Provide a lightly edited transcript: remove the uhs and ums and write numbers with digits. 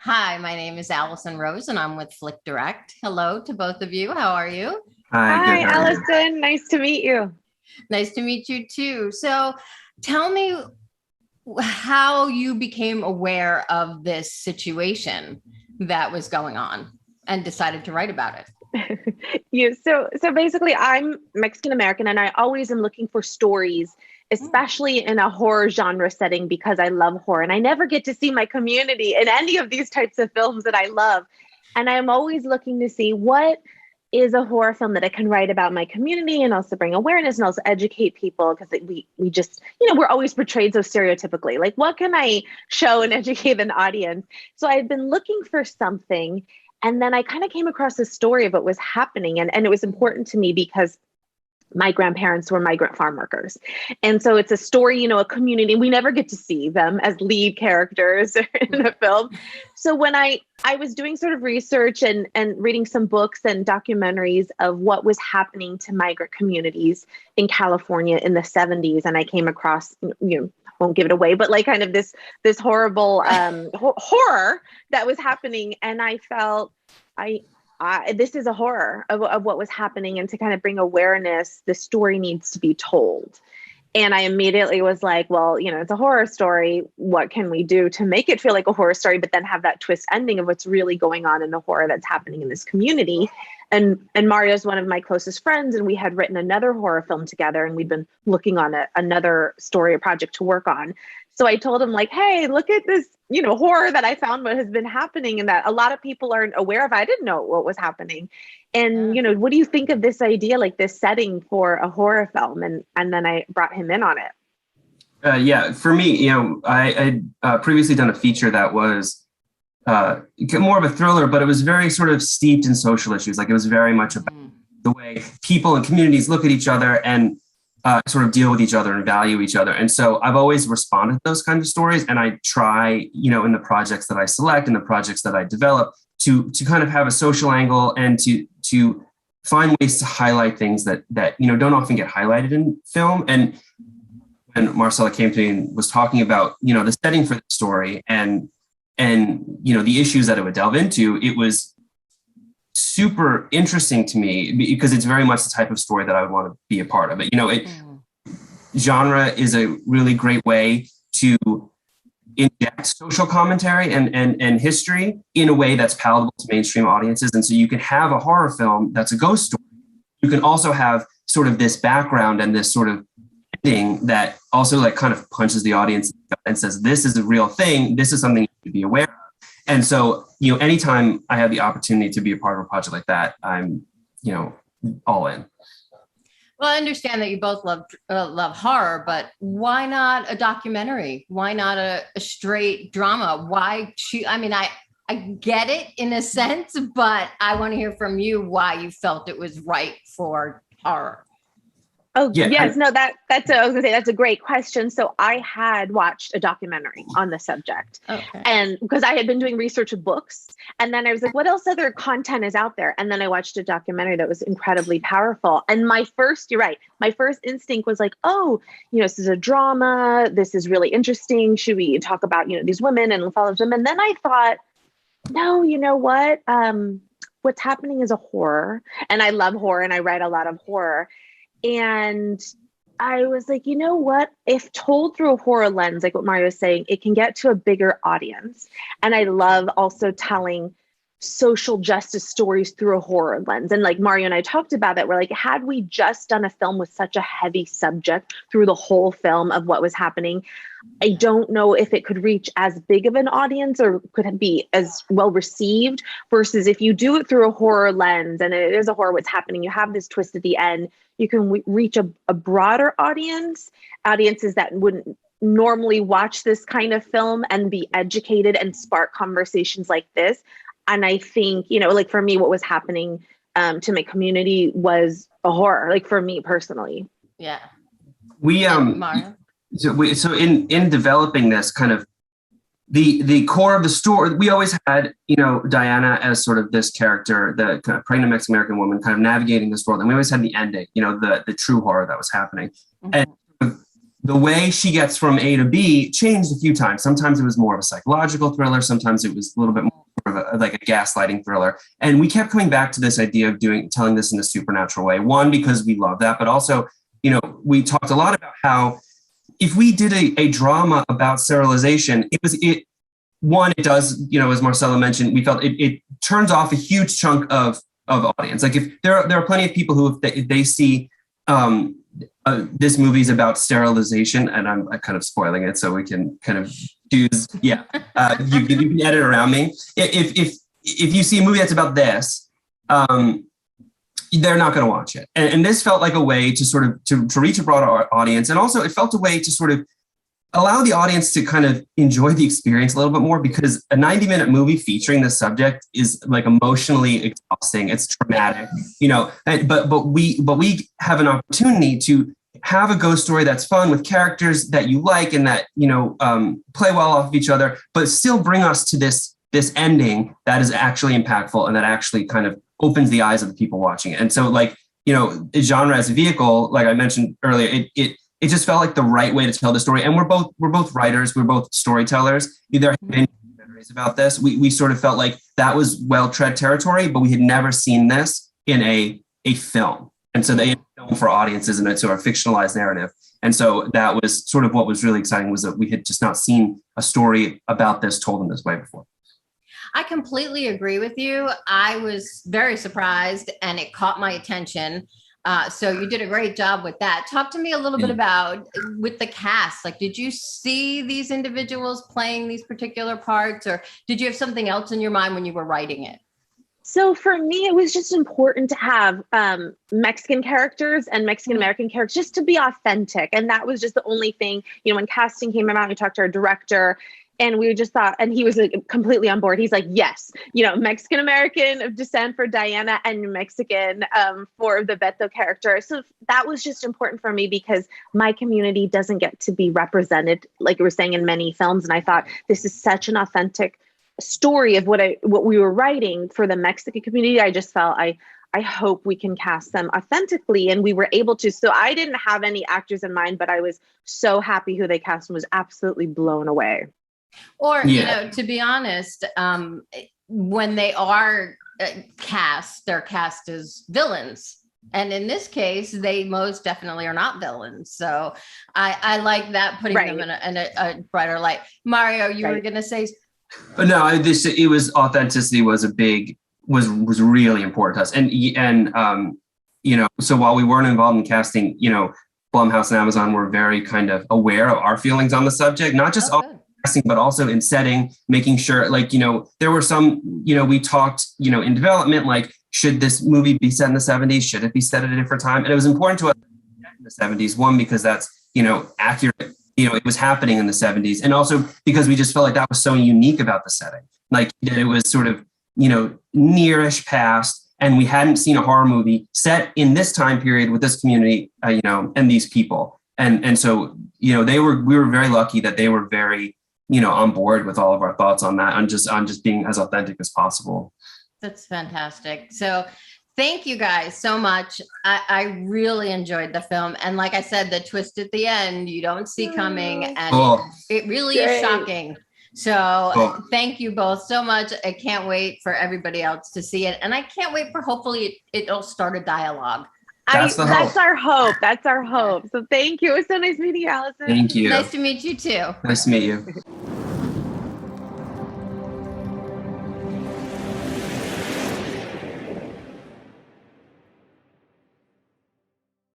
Hi, my name is Allison Rose and I'm with Flick Direct. Hello to both of you. How are you? Hi, good. Hi, How are you? Allison. Nice to meet you. Nice to meet you too. So, tell me how you became aware of this situation that was going on and decided to write about it. So basically, I'm Mexican American, and I always am looking for stories, Mm. especially in a horror genre setting, because I love horror, and I never get to see my community in any of these types of films that I love. And I'm always looking to see what is a horror film that I can write about my community and also bring awareness and also educate people, because we just we're always portrayed so stereotypically. Like, what can I show and educate an audience? So I've been looking for something, and then I kind of came across a story of what was happening. And it was important to me because my grandparents were migrant farm workers. And so it's a story, a community. We never get to see them as lead characters in a film. So when I was doing sort of research and reading some books and documentaries of what was happening to migrant communities in California in the 70s, and I came across, won't give it away, but like kind of this horrible horror that was happening. And I felt I this is a horror of what was happening, and to kind of bring awareness, the story needs to be told. And I immediately was like, well, it's a horror story. What can we do to make it feel like a horror story, but then have that twist ending of what's really going on in the horror that's happening in this community? And Mario's one of my closest friends, and we had written another horror film together, and we'd been looking on another story or project to work on. So I told him, like, hey, look at this, horror that I found, what has been happening, and that a lot of people aren't aware of. I didn't know what was happening. And, Yeah. what do you think of this idea, like this setting for a horror film? And then I brought him in on it. Yeah, for me, I previously done a feature that was more of a thriller, but it was very sort of steeped in social issues. Like, it was very much about Mm. the way people and communities look at each other and sort of deal with each other and value each other. And so I've always responded to those kinds of stories, and I try, in the projects that I select and the projects that I develop, to kind of have a social angle and to find ways to highlight things that don't often get highlighted in film. And Marcella came to me and was talking about the setting for the story and the issues that it would delve into. It was super interesting to me because it's very much the type of story that I would want to be a part of. Mm. Genre is a really great way to inject social commentary and history in a way that's palatable to mainstream audiences. And so you can have a horror film that's a ghost story. You can also have sort of this background and this sort of thing that also like kind of punches the audience and says, this is a real thing. This is something you should be aware of. And so, anytime I have the opportunity to be a part of a project like that, I'm, all in. Well, I understand that you both love horror, but why not a documentary? Why not a straight drama? Why choose? I mean, I get it in a sense, but I want to hear from you why you felt it was right for horror. Oh, Yeah. yes. No, that's I was gonna say that's a great question. So I had watched a documentary on the subject, Okay. and because I had been doing research of books, and then I was like, what else other content is out there? And then I watched a documentary that was incredibly powerful. And you're right, my first instinct was like, oh, this is a drama. This is really interesting. Should we talk about, these women and follow them? And then I thought, no, you know what? What's happening is a horror, and I love horror, and I write a lot of horror. And I was like, you know what? If told through a horror lens, like what Mario was saying, it can get to a bigger audience. And I love also telling social justice stories through a horror lens. And like Mario and I talked about that, we're like, had we just done a film with such a heavy subject through the whole film of what was happening, I don't know if it could reach as big of an audience or could it be as well received, versus if you do it through a horror lens and it is a horror, what's happening, you have this twist at the end, you can reach a broader audiences that wouldn't normally watch this kind of film and be educated and spark conversations like this. And I think, like for me, what was happening to my community was a horror, like for me personally. Yeah. We And Mario? so in developing this kind of the core of the story, we always had, Diana as sort of this character, the kind of pregnant Mexican American woman kind of navigating this world. And we always had the ending, the true horror that was happening. And Mhm. the way she gets from A to B changed a few times. Sometimes it was more of a psychological thriller. Sometimes it was a little bit more of like a gaslighting thriller. And we kept coming back to this idea of telling this in a supernatural way. One, because we love that, but also, we talked a lot about how if we did a drama about sterilization, it does, as Marcella mentioned, we felt it turns off a huge chunk of audience. Like if there are plenty of people who, if they see this movie's about sterilization, and I'm kind of spoiling it so we can kind of choose. Yeah, you can edit around me. If you see a movie that's about this, they're not going to watch it. And this felt like a way to sort of to reach a broader audience, and also it felt a way to sort of allow the audience to kind of enjoy the experience a little bit more, because a 90-minute movie featuring this subject is like emotionally exhausting. It's traumatic, but we have an opportunity to have a ghost story that's fun with characters that you like and that, play well off of each other, but still bring us to this ending that is actually impactful and that actually kind of opens the eyes of the people watching it. And so genre as a vehicle, like I mentioned earlier, it just felt like the right way to tell the story. And we're both writers, we're both storytellers. There have been documentaries about this. We sort of felt like that was well-tread territory, but we had never seen this in a film. And so they film for audiences, and it's sort of fictionalized narrative. And so that was sort of what was really exciting, was that we had just not seen a story about this told in this way before. I completely agree with you. I was very surprised, and it caught my attention. So you did a great job with that. Talk to me a little bit about with the cast. Like, did you see these individuals playing these particular parts, or did you have something else in your mind when you were writing it? So for me, it was just important to have Mexican characters and Mexican American characters just to be authentic. And that was just the only thing, when casting came out, we talked to our director, and we just thought, and he was completely on board. He's like, yes, Mexican American of descent for Diana, and Mexican for the Beto character. So that was just important for me, because my community doesn't get to be represented, like you were saying, in many films. And I thought this is such an authentic story of what we were writing for the Mexican community. I just felt I hope we can cast them authentically, and we were able to. So I didn't have any actors in mind, but I was so happy who they cast and was absolutely blown away. Or, to be honest, when they are cast, they're cast as villains. And in this case, they most definitely are not villains. So I like that, putting them in a brighter light. Mario, you were going to say? But no, it was authenticity was was really important to us. And so while we weren't involved in casting, Blumhouse and Amazon were very kind of aware of our feelings on the subject, not just casting, but also in setting, making sure, there were some, we talked, in development, like, should this movie be set in the 70s? Should it be set at a different time? And it was important to us in the 70s, one, because that's, accurate, it was happening in the 70s. And also because we just felt like that was so unique about the setting. Like, it was sort of, nearish past, and we hadn't seen a horror movie set in this time period with this community, and these people. And so, we were very lucky that they were very, on board with all of our thoughts on that, on just being as authentic as possible. That's fantastic. So thank you guys so much. I really enjoyed the film. And like I said, the twist at the end, you don't see coming, and it really is shocking. So thank you both so much. I can't wait for everybody else to see it. And I can't wait for, hopefully it'll start a dialogue. That's our hope. That's our hope. So thank you. It was so nice meeting you, Allison. Thank you. Nice to meet you too. Nice to meet you.